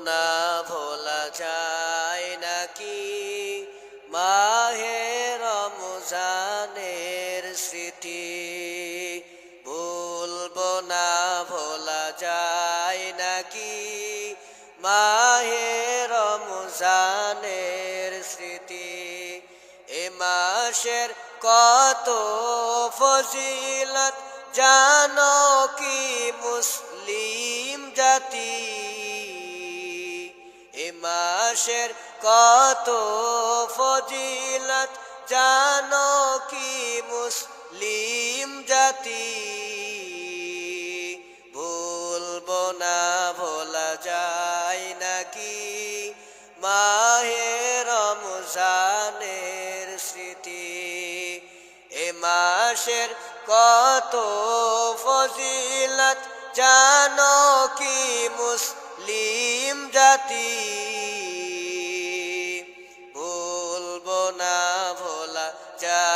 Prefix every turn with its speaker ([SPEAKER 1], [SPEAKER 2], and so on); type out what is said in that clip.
[SPEAKER 1] না ভোলা যায় নাকি মাহে রমজানের স্মৃতি, ভুলবো না ভোলা যায় নাকি মাহে রমজানের স্মৃতি। এ মাসের কত ফজিলত জানো কি মুসলিম জাতি, এ মাসের কত ফজিলত জানো কি মুসলিম জাতি। ভুলবো না ভোলা যায় নাকি মাহে রমজানের স্মৃতি। এ মাসের কত ফজিলত জানো কি মুসলিম জাতি। ভুলবো না ভোলা যায়